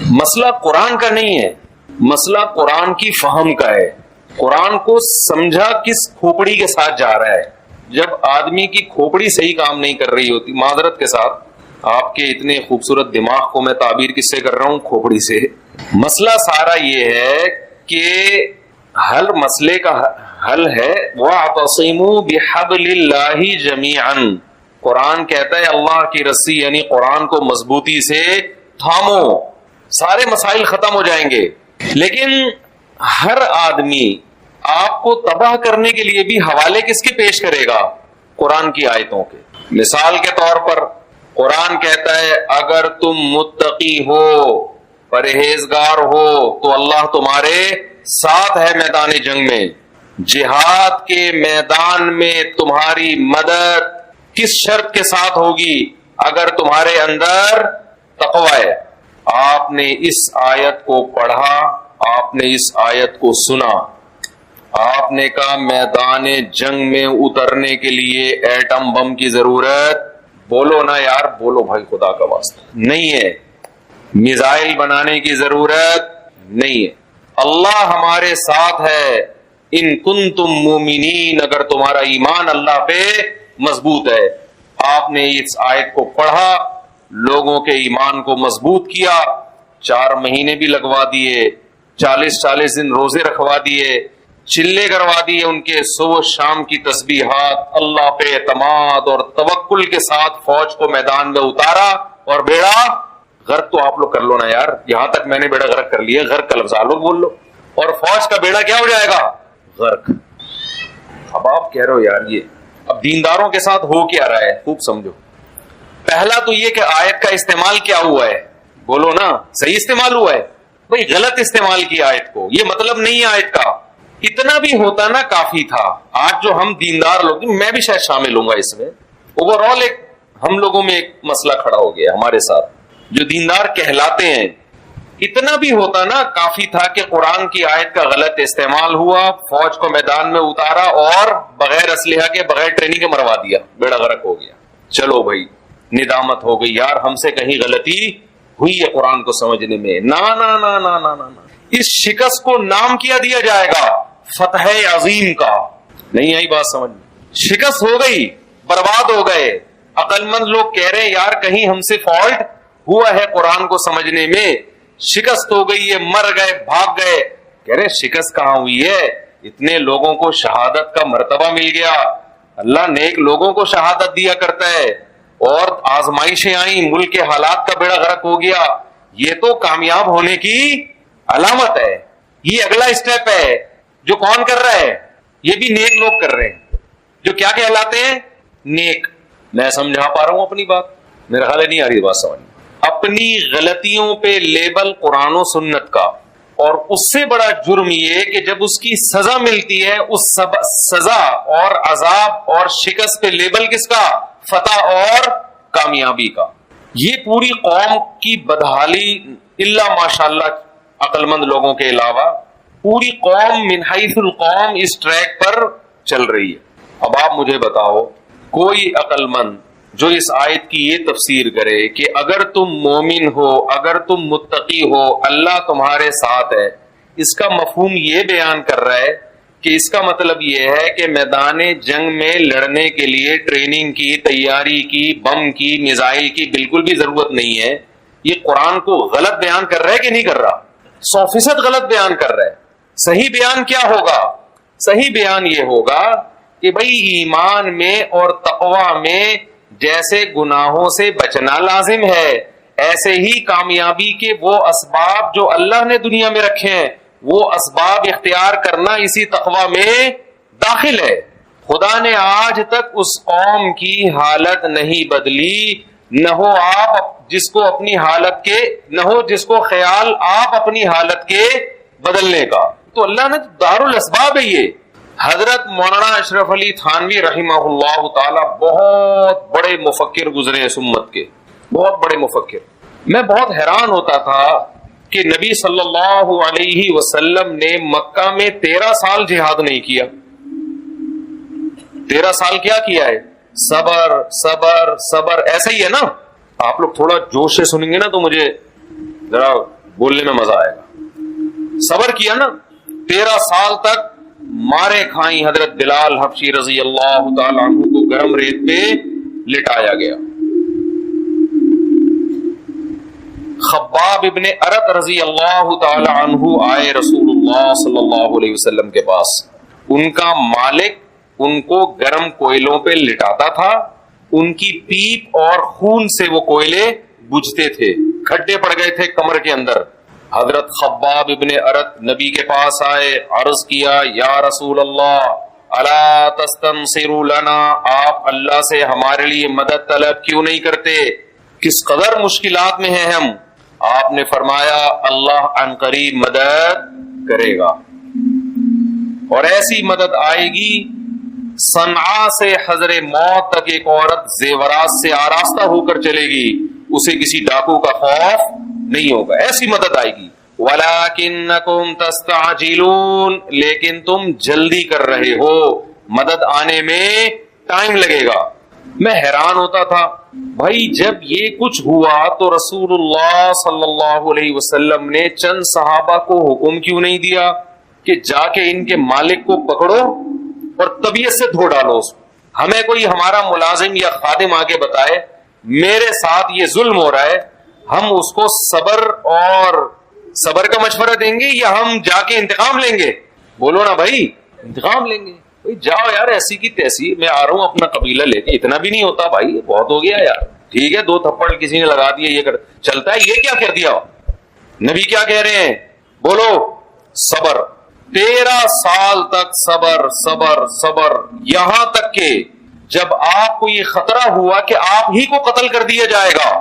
مسئلہ قرآن کا نہیں ہے، مسئلہ قرآن کی فہم کا ہے. قرآن کو سمجھا کس کھوپڑی کے ساتھ جا رہا ہے. جب آدمی کی کھوپڑی صحیح کام نہیں کر رہی ہوتی، معذرت کے ساتھ آپ کے اتنے خوبصورت دماغ کو میں تعبیر کس سے کر رہا ہوں؟ کھوپڑی سے. مسئلہ سارا یہ ہے کہ مسئلے کا حل ہے وَاعْتَصِمُوا بِحَبْلِ اللَّهِ جَمِيعًا. قرآن کہتا ہے اللہ کی رسی یعنی قرآن کو مضبوطی سے تھامو، سارے مسائل ختم ہو جائیں گے. لیکن ہر آدمی آپ کو تباہ کرنے کے لیے بھی حوالے کس کے پیش کرے گا؟ قرآن کی آیتوں کے. مثال کے طور پر قرآن کہتا ہے اگر تم متقی ہو، پرہیزگار ہو تو اللہ تمہارے ساتھ ہے میدان جنگ میں. جہاد کے میدان میں تمہاری مدد کس شرط کے ساتھ ہوگی؟ اگر تمہارے اندر تقوی ہے. آپ نے اس آیت کو پڑھا، آپ نے اس آیت کو سنا، آپ نے کہا میدان جنگ میں اترنے کے لیے ایٹم بم کی ضرورت، بولو نا یار، بولو بھائی خدا کا واسطہ، نہیں ہے. میزائل بنانے کی ضرورت نہیں ہے. اللہ ہمارے ساتھ ہے. ان کنتم مومنین، اگر تمہارا ایمان اللہ پہ مضبوط ہے. آپ نے اس آیت کو پڑھا، لوگوں کے ایمان کو مضبوط کیا، 4 مہینے بھی لگوا دیے، 40 دن روزے رکھوا دیے، چلے کروا دیے ان کے، صبح شام کی تسبیحات، اللہ پہ اعتماد اور توکل کے ساتھ فوج کو میدان میں اتارا، اور بیڑا غرق تو آپ لوگ کر لو نا یار. یہاں تک میں نے بیڑا غرق کر لیا، غرق کا لفظ آپ لوگ بول لو، اور فوج کا بیڑا کیا ہو جائے گا؟ غرق. اب آپ کہہ رہے ہو یار یہ اب دینداروں کے ساتھ ہو کیا رہا ہے؟ خوب سمجھو. پہلا تو یہ کہ آیت کا استعمال کیا ہوا ہے، بولو نا، صحیح استعمال ہوا ہے؟ بھئی غلط استعمال کیا آیت کو، یہ مطلب نہیں ہے آیت کا. اتنا بھی ہوتا نا کافی تھا. آج جو ہم دیندار لوگ، میں بھی شاید شامل ہوں گا اس میں، اوور آل ایک ہم لوگوں میں ایک مسئلہ کھڑا ہو گیا ہمارے ساتھ جو دیندار کہلاتے ہیں. اتنا بھی ہوتا نا کافی تھا کہ قرآن کی آیت کا غلط استعمال ہوا، فوج کو میدان میں اتارا اور بغیر اسلحہ کے، بغیر ٹریننگ کے مروا دیا، بیڑا غرق ہو گیا. چلو بھائی ندامت ہو گئی، یار ہم سے کہیں غلطی ہوئی ہے قرآن کو سمجھنے میں. نا نا نا نا نا نا، اس شکست کو نام کیا دیا جائے گا؟ فتح عظیم کا. نہیں آئی بات سمجھ میں؟ شکست ہو گئی، برباد ہو گئے. عقل مند لوگ کہہ رہے ہیں یار کہیں ہم سے فالٹ ہوا ہے قرآن کو سمجھنے میں، شکست ہو گئی ہے، مر گئے، بھاگ گئے. کہہ رہے شکست کہاں ہوئی ہے؟ اتنے لوگوں کو شہادت کا مرتبہ مل گیا. اللہ نیک لوگوں کو شہادت دیا کرتا ہے، اور آزمائشیں آئیں، ملک کے حالات کا بیڑا غرق ہو گیا. یہ تو کامیاب ہونے کی علامت ہے. یہ اگلا اسٹیپ ہے جو کون کر رہا ہے؟ یہ بھی نیک لوگ کر رہے ہیں جو کیا کہلاتے ہیں؟ نیک. میں سمجھا پا رہا ہوں اپنی بات؟ میرا خیال ہے نہیں آ رہی بات سمجھ. اپنی غلطیوں پہ لیبل قرآن و سنت کا، اور اس سے بڑا جرم یہ کہ جب اس کی سزا ملتی ہے، اس سزا اور عذاب اور شکست پہ لیبل کس کا؟ فتح اور کامیابی کا. یہ پوری قوم کی بدحالی، الا ماشاءاللہ عقل مند لوگوں کے علاوہ پوری قوم من حیث القوم اس ٹریک پر چل رہی ہے. اب آپ مجھے بتاؤ کوئی عقل مند جو اس آیت کی یہ تفسیر کرے کہ اگر تم مومن ہو، اگر تم متقی ہو، اللہ تمہارے ساتھ ہے، اس کا مفہوم یہ بیان کر رہا ہے کہ اس کا مطلب یہ ہے کہ میدان جنگ میں لڑنے کے لیے ٹریننگ کی، تیاری کی، بم کی، میزائل کی بالکل بھی ضرورت نہیں ہے. یہ قرآن کو غلط بیان کر رہا ہے کہ نہیں کر رہا؟ 100% غلط بیان کر رہا ہے. صحیح بیان کیا ہوگا؟ صحیح بیان یہ ہوگا کہ بھائی ایمان میں اور تقوی میں جیسے گناہوں سے بچنا لازم ہے، ایسے ہی کامیابی کے وہ اسباب جو اللہ نے دنیا میں رکھے ہیں، وہ اسباب اختیار کرنا اسی تقوی میں داخل ہے. خدا نے آج تک اس قوم کی حالت نہیں بدلی، نہ ہو آپ جس کو اپنی حالت کے، نہ ہو جس کو خیال آپ اپنی حالت کے بدلنے کا. تو اللہ نے دار الاسباب ہے. یہ حضرت مولانا اشرف علی تھانوی رحمہ اللہ تعالی بہت بڑے مفکر گزرے اس امت کے، بہت بڑے مفکر. میں بہت حیران ہوتا تھا کہ نبی صلی اللہ علیہ وسلم نے مکہ میں 13 سال جہاد نہیں کیا. 13 سال کیا کیا ہے؟ صبر صبر صبر. ایسا ہی ہے نا؟ آپ لوگ تھوڑا جوش سے سنیں گے نا تو مجھے ذرا بولنے میں مزہ آئے گا. صبر کیا نا, 13 سال تک مارے کھائیں حضرت بلال حبشی رضی اللہ تعالی عنہ کو گرم ریت پہ لٹایا گیا. خباب ابن ارت رضی اللہ تعالی عنہ آئے رسول اللہ صلی اللہ علیہ وسلم کے پاس. ان کا مالک ان کو گرم کوئلوں پہ لٹاتا تھا, ان کی پیپ اور خون سے وہ کوئلے بجھتے تھے, کھڈے پڑ گئے تھے کمر کے اندر. حضرت خباب ابن ارت نبی کے پاس آئے, عرض کیا یا رسول اللہ الا تستنصروا لنا, آپ اللہ سے ہمارے لیے مدد طلب کیوں نہیں کرتے, کس قدر مشکلات میں ہیں ہم. آپ نے فرمایا اللہ عن قریب مدد کرے گا, اور ایسی مدد آئے گی صنعاء سے حضر موت تک ایک عورت زیورات سے آراستہ ہو کر چلے گی, اسے کسی ڈاکو کا خوف نہیں ہوگا, ایسی مدد آئے گی. وَلَكِنَّكُمْ تَسْتَعْجِلُونَ, لیکن تم جلدی کر رہے ہو, مدد آنے میں ٹائم لگے گا. میں حیران ہوتا تھا بھائی, جب یہ کچھ ہوا تو رسول اللہ صلی اللہ علیہ وسلم نے چند صحابہ کو حکم کیوں نہیں دیا کہ جا کے ان کے مالک کو پکڑو اور طبیعت سے دھو ڈالو اس کو. ہمیں کوئی ہمارا ملازم یا خادم آگے بتائے میرے ساتھ یہ ظلم ہو رہا ہے, ہم اس کو صبر کا مشورہ دیں گے یا ہم جا کے انتقام لیں گے؟ بولو نا بھائی, انتقام لیں گے. بھائی جاؤ یار, ایسی کی تیسی, میں آ رہا ہوں اپنا قبیلہ لے کے, اتنا بھی نہیں ہوتا بھائی, بہت ہو گیا یار. ٹھیک ہے 2 تھپڑ کسی نے لگا دیا, یہ چلتا ہے, یہ کیا کر دیا. نبی کیا کہہ رہے ہیں, بولو صبر. 13 سال تک صبر صبر صبر, یہاں تک کہ جب آپ کو یہ خطرہ ہوا کہ آپ ہی کو قتل کر دیا جائے گا.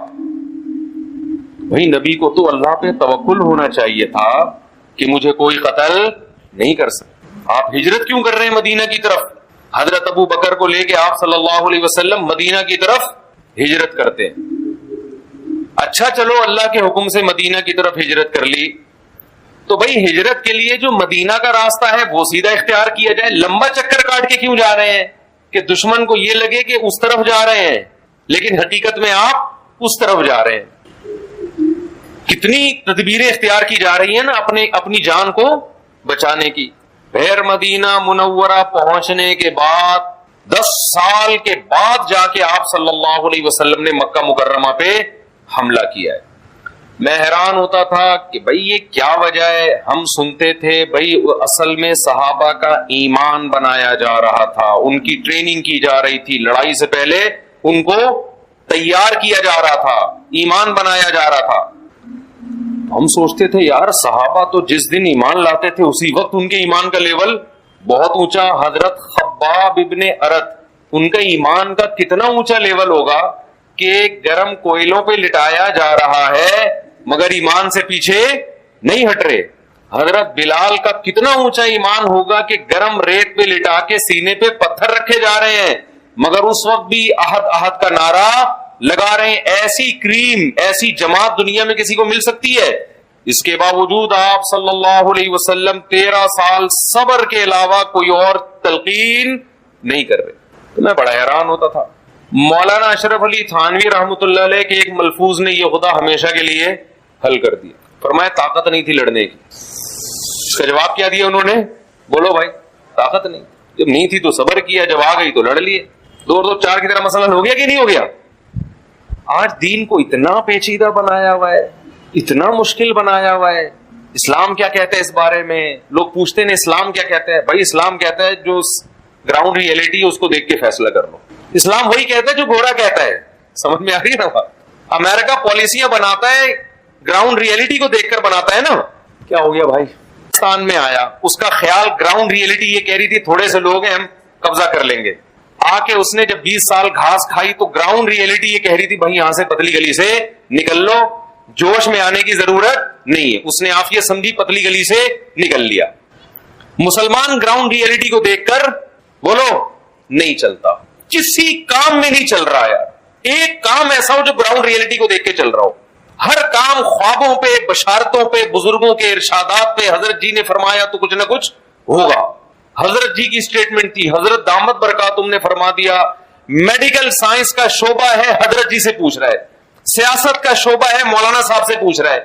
بھائی نبی کو تو اللہ پہ توکل ہونا چاہیے تھا کہ مجھے کوئی قتل نہیں کر سکتا. آپ ہجرت کیوں کر رہے ہیں مدینہ کی طرف؟ حضرت ابو بکر کو لے کے آپ صلی اللہ علیہ وسلم مدینہ کی طرف ہجرت کرتے ہیں. اچھا چلو اللہ کے حکم سے مدینہ کی طرف ہجرت کر لی, تو بھائی ہجرت کے لیے جو مدینہ کا راستہ ہے وہ سیدھا اختیار کیا جائے, لمبا چکر کاٹ کے کیوں جا رہے ہیں کہ دشمن کو یہ لگے کہ اس طرف جا رہے ہیں, لیکن حقیقت میں آپ اس طرف جا رہے ہیں. کتنی تدبیریں اختیار کی جا رہی ہیں نا اپنی جان کو بچانے کی. پھر مدینہ منورہ پہنچنے کے بعد 10 سال کے بعد جا کے آپ صلی اللہ علیہ وسلم نے مکہ مکرمہ پہ حملہ کیا ہے. میں حیران ہوتا تھا کہ بھئی یہ کیا وجہ ہے. ہم سنتے تھے بھئی اصل میں صحابہ کا ایمان بنایا جا رہا تھا, ان کی ٹریننگ کی جا رہی تھی, لڑائی سے پہلے ان کو تیار کیا جا رہا تھا, ایمان بنایا جا رہا تھا. ہم سوچتے تھے یار صحابہ تو جس دن ایمان لاتے تھے اسی وقت ان کے ایمان کا لیول بہت اونچا. حضرت خباب ابن ارت, ان کا ایمان کا کتنا اونچا لیول ہوگا کہ گرم کوئلوں پہ لٹایا جا رہا ہے مگر ایمان سے پیچھے نہیں ہٹ رہے. حضرت بلال کا کتنا اونچا ایمان ہوگا کہ گرم ریت پہ لٹا کے سینے پہ پتھر رکھے جا رہے ہیں مگر اس وقت بھی احد احد کا نعرہ لگا رہے ہیں. ایسی کریم, ایسی جماعت دنیا میں کسی کو مل سکتی ہے؟ اس کے باوجود آپ صلی اللہ علیہ وسلم 13 سال صبر کے علاوہ کوئی اور تلقین نہیں کر رہے. تو میں بڑا حیران ہوتا تھا. مولانا اشرف علی تھانوی رحمۃ اللہ علیہ کے ایک ملفوظ نے یہ خدا ہمیشہ کے لیے حل کر دیا. فرمایا طاقت نہیں تھی لڑنے کی. اس کا جواب کیا دیا انہوں نے؟ بولو بھائی, طاقت نہیں, جب نہیں تھی تو صبر کیا, جب آ گئی تو لڑ لیے. 2 4 کی طرح مسئلہ ہو گیا کہ نہیں ہو گیا؟ آج دین کو اتنا پیچیدہ بنایا ہوا ہے, اتنا مشکل بنایا ہوا ہے. اسلام کیا کہتا ہے اس بارے میں؟ لوگ پوچھتے ہیں اسلام کیا کہتا ہے. بھائی اسلام کہتا ہے جو گراؤنڈ ریئلٹی ہے اس کو دیکھ کے فیصلہ کر لو. اسلام وہی کہتا ہے جو گھوڑا کہتا ہے. سمجھ میں آ رہی ہے نا بات؟ امریکہ پالیسیاں بناتا ہے گراؤنڈ ریئلٹی کو دیکھ کر بناتا ہے نا. کیا ہو گیا بھائی؟ پاکستان میں آیا, اس کا خیال گراؤنڈ ریئلٹی یہ کہہ رہی تھی تھوڑے سے لوگ ہیں ہم قبضہ کر لیں گے. آ کے اس نے جب 20 سال گھاس کھائی تو گراؤنڈ ریئلٹی یہ کہہ رہی تھی بھائی یہاں سے پتلی گلی سے نکل لو, جوش میں آنے کی ضرورت نہیں ہے. اس نے عافیت سمجھی, پتلی گلی سے نکل لیا. مسلمان گراؤنڈ ریئلٹی کو دیکھ کر بولو نہیں چلتا, کسی کام میں نہیں چل رہا یار. ایک کام ایسا ہو جو گراؤنڈ ریئلٹی کو دیکھ کے چل رہا ہو. ہر کام خوابوں پہ, بشارتوں پہ, بزرگوں کے ارشادات پہ, حضرت جی نے فرمایا تو کچھ نہ کچھ ہوگا. حضرت جی کی سٹیٹمنٹ تھی, حضرت دامت برکاتہم نے فرما دیا. میڈیکل سائنس کا شعبہ ہے, حضرت جی سے پوچھ رہا ہے. سیاست کا شعبہ ہے, مولانا صاحب سے پوچھ رہا ہے.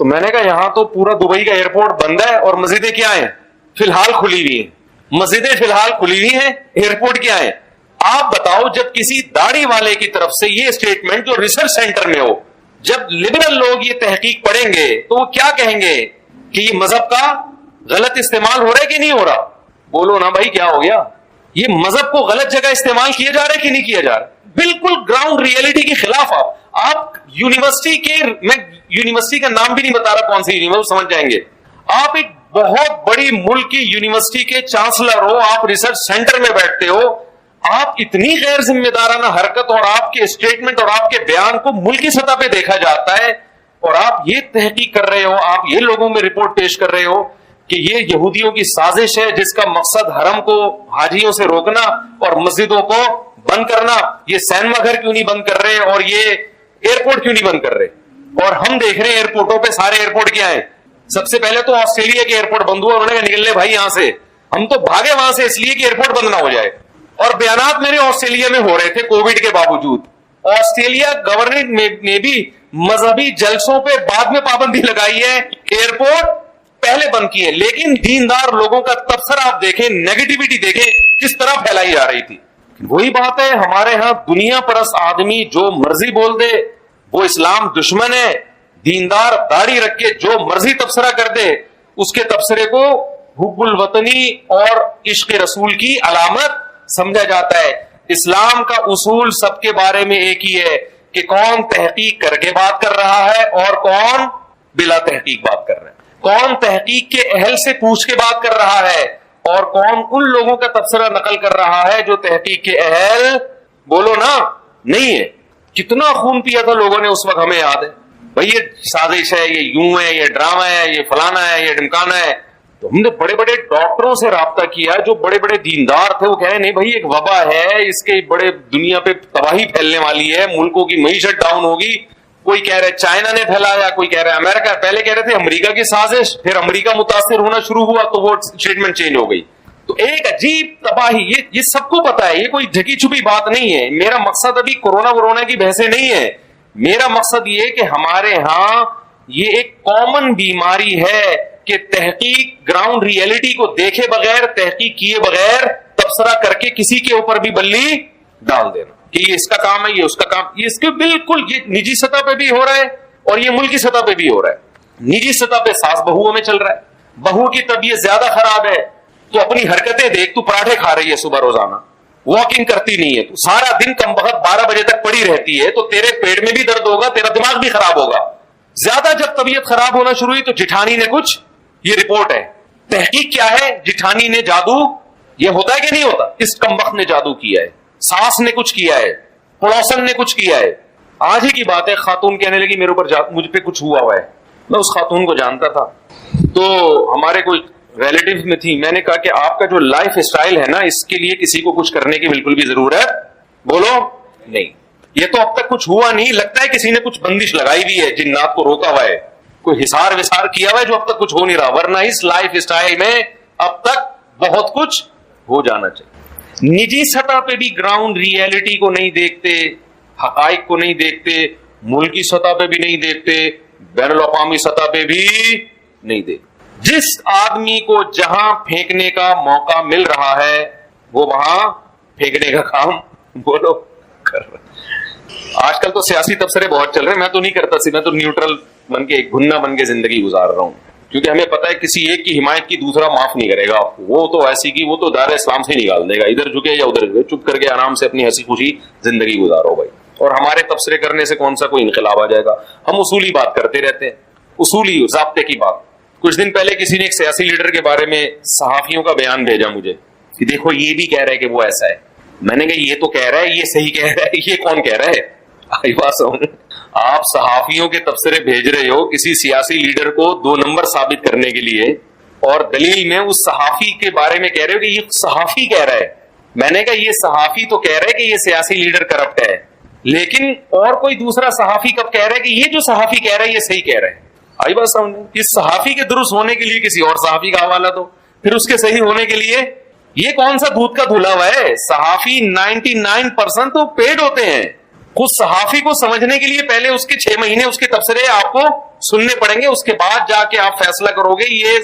تو میں نے کہا یہاں تو پورا دبئی کا ایئرپورٹ بند ہے اور مسجدیں کیا ہیں؟ فی الحال کھلی ہوئی ہیں. مسجدیں فی الحال کھلی ہوئی ہیں, ایئرپورٹ کیا ہے؟ آپ بتاؤ, جب کسی داڑھی والے کی طرف سے یہ اسٹیٹمنٹ جو ریسرچ سینٹر میں ہو, جب لبرل لوگ یہ تحقیق پڑھیں گے تو وہ کیا کہیں گے کہ یہ مذہب کا غلط استعمال ہو رہا ہے کہ نہیں ہو رہا؟ بولو نا بھائی, کیا ہو گیا؟ یہ مذہب کو غلط جگہ استعمال کیا جا رہا ہے کہ نہیں کیا جا رہا؟ بالکل گراؤنڈ ریئلٹی کے خلاف. آپ یونیورسٹی کے, میں یونیورسٹی کا نام بھی نہیں بتا رہا کون سی یونیورسٹی, سمجھ جائیں گے. آپ ایک بہت بڑی ملک کی یونیورسٹی کے چانسلر ہو, آپ ریسرچ سینٹر میں بیٹھتے ہو, آپ اتنی غیر ذمہ دارانہ حرکت اور آپ کے اسٹیٹمنٹ اور آپ کے بیان کو ملکی سطح پہ دیکھا جاتا ہے, اور آپ یہ تحقیق کر رہے ہو, آپ یہ لوگوں میں رپورٹ پیش کر رہے ہو کہ یہ یہودیوں کی سازش ہے جس کا مقصد حرم کو حاجیوں سے روکنا اور مسجدوں کو بند کرنا. یہ سینما گھر کیوں نہیں بند کر رہے اور یہ ایئرپورٹ کیوں نہیں بند کر رہے؟ اور ہم دیکھ رہے ہیں ایئرپورٹوں پہ سارے ایئرپورٹ کیا ہیں. سب سے پہلے تو آسٹریلیا کے ایئرپورٹ بند ہوا, انہوں نے نکل لے بھائی یہاں سے, ہم تو بھاگے وہاں سے اس لیے کہ ایئرپورٹ بند نہ ہو جائے. اور بیانات میرے آسٹریلیا میں ہو رہے تھے کووڈ کے باوجود. آسٹریلیا گورنمنٹ نے بھی مذہبی جلسوں پہ بعد میں پابندی لگائی ہے, ایئرپورٹ پہلے بند کیے, لیکن دیندار لوگوں کا تبصرہ آپ دیکھیں, نیگیٹیوٹی دیکھیں کس طرح پھیلائی جا رہی تھی. وہی بات ہے, ہمارے ہاں دنیا پرست آدمی جو مرضی بول دے وہ اسلام دشمن ہے, دیندار داڑھی رکھ کے جو مرضی تبصرہ کر دے اس کے تبصرے کو حب الوطنی اور عشق رسول کی علامت سمجھا جاتا ہے. اسلام کا اصول سب کے بارے میں ایک ہی ہے کہ کون تحقیق کر کے بات کر رہا ہے اور کون بلا تحقیق بات کر رہا ہے, کون تحقیق کے اہل سے پوچھ کے بات کر رہا ہے اور کون ان لوگوں کا تبصرہ نقل کر رہا ہے جو تحقیق کے اہل بولو نا نہیں ہے. کتنا خون پیا تھا لوگوں نے اس وقت, ہمیں یاد ہے بھائی, یہ سازش ہے, یہ یوں ہے, یہ ڈرامہ ہے, یہ فلانا ہے, یہ ڈمکانا ہے. تو ہم نے بڑے بڑے ڈاکٹروں سے رابطہ کیا جو بڑے بڑے دیندار تھے, وہ کہہ رہے نہیں بھائی ایک وبا ہے, اس کے بڑے دنیا پہ تباہی پھیلنے والی ہے, ملکوں کی معیشت ڈاؤن ہوگی. کوئی کہہ رہے چائنا نے پھیلایا, کوئی کہہ رہے امریکہ, پہلے کہہ رہے تھے امریکہ کی سازش, پھر امریکہ متاثر ہونا شروع ہوا تو وہ اسٹیٹمنٹ چینج ہو گئی. تو ایک عجیب تباہی, یہ سب کو پتا ہے, یہ کوئی ڈھکی چھپی بات نہیں ہے. میرا مقصد ابھی کورونا کی بحثیں نہیں ہے, میرا مقصد یہ کہ ہمارے ہاں یہ ایک کامن بیماری ہے کہ تحقیق گراؤنڈ ریئلٹی کو دیکھے بغیر, تحقیق کیے بغیر تبصرہ کر کے کسی کے اوپر بھی بلی ڈال دینا کہ یہ اس کا کام ہے, یہ اس کا کام. یہ اس کے بالکل یہ نجی سطح پہ بھی ہو رہا ہے اور یہ ملکی سطح پہ بھی ہو رہا ہے. نجی سطح پہ ساس بہوؤں میں چل رہا ہے, بہو کی طبیعت زیادہ خراب ہے تو اپنی حرکتیں دیکھ, تو پراٹھے کھا رہی ہے صبح روزانہ, واکنگ کرتی نہیں ہے, تو سارا دن کم بخت 12 بجے تک پڑی رہتی ہے, تو تیرے پیٹ میں بھی درد ہوگا, تیرا دماغ بھی خراب ہوگا. زیادہ جب طبیعت خراب ہونا شروع ہوئی تو جٹھانی نے کچھ, یہ رپورٹ ہے, تحقیق کیا ہے, جٹھانی نے جادو, یہ ہوتا ہے کہ نہیں ہوتا, اس کم بخت نے جادو کیا ہے, ساس نے کچھ کیا ہے, پڑوسن نے کچھ کیا ہے. آج ہی کی بات ہے, خاتون کہنے لگی میرے اوپر مجھ پہ کچھ ہوا ہے. میں اس خاتون کو جانتا تھا, تو ہمارے کوئی ریلیٹیو میں تھی. میں نے کہا کہ آپ کا جو لائف اسٹائل ہے نا, اس کے لیے کسی کو کچھ کرنے کی بالکل بھی ضرورت بولو نہیں. یہ تو اب تک کچھ ہوا نہیں, لگتا ہے کسی نے کچھ بندش لگائی ہوئی ہے, جنات کو روکا ہوا ہے, کوئی حصار وسار کیا ہوا ہے جو اب تک کچھ ہو نہیں رہا, ورنہ اس لائف اسٹائل میں اب تک بہت کچھ ہو جانا چاہیے. نجی سطح پہ بھی گراؤنڈ ریئلٹی کو نہیں دیکھتے, حقائق کو نہیں دیکھتے, ملکی سطح پہ بھی نہیں دیکھتے, بین الاقوامی سطح پہ بھی نہیں دیکھتے. جس آدمی کو جہاں پھینکنے کا موقع مل رہا ہے وہ وہاں پھینکنے کا کام بولو کر رہا. آج کل تو سیاسی تبصرے بہت چل رہے ہیں, میں تو نہیں کرتا, میں تو نیوٹرل بن کے, ایک گھنا بن کے زندگی گزار رہا ہوں, کیونکہ ہمیں پتا ہے کسی ایک کی حمایت کی دوسرا معاف نہیں کرے گا آپ کو. وہ تو ایسی کی, وہ تو دار اسلام سے نکال دے گا, ادھر جھکے یا ادھر جھکے, چپ کر کے آرام سے اپنی ہنسی خوشی زندگی گزارو بھائی. اور ہمارے تبصرے کرنے سے کون سا کوئی انقلاب آ جائے گا؟ ہم اصولی بات کرتے رہتے ہیں, اصولی ضابطے کی بات. کچھ دن پہلے کسی نے ایک سیاسی لیڈر کے بارے میں صحافیوں کا بیان بھیجا مجھے کہ دیکھو یہ بھی کہہ رہا ہے کہ وہ ایسا ہے. میں نے کہا یہ تو کہہ رہا ہے, یہ صحیح کہہ رہا ہے, یہ کون کہہ رہا ہے؟ آپ صحافیوں کے تبصرے بھیج رہے ہو کسی سیاسی لیڈر کو 2 نمبر ثابت کرنے کے لیے, اور دلیل میں اس صحافی کے بارے میں کہہ رہے ہو کہ یہ صحافی کہہ رہا ہے. میں نے کہا یہ صحافی تو کہہ رہا ہے کہ یہ سیاسی لیڈر کرپٹ ہے, لیکن اور کوئی دوسرا صحافی کب کہہ رہا ہے کہ یہ جو صحافی کہہ رہا ہے یہ صحیح کہہ رہا ہے؟ آئی بات سمجھ. اس صحافی کے درست ہونے کے لیے کسی اور صحافی کا حوالہ دو, پھر اس کے صحیح ہونے کے لیے یہ کون سا دودھ کا دھلا ہوا ہے؟ صحافی 99% تو پیڈ ہوتے ہیں. خود صحافی کو سمجھنے کے لیے پہلے اس کے 6 مہینے اس کے تبصرے آپ کو سننے پڑیں گے, اس کے بعد جا کے آپ فیصلہ کرو گے یہ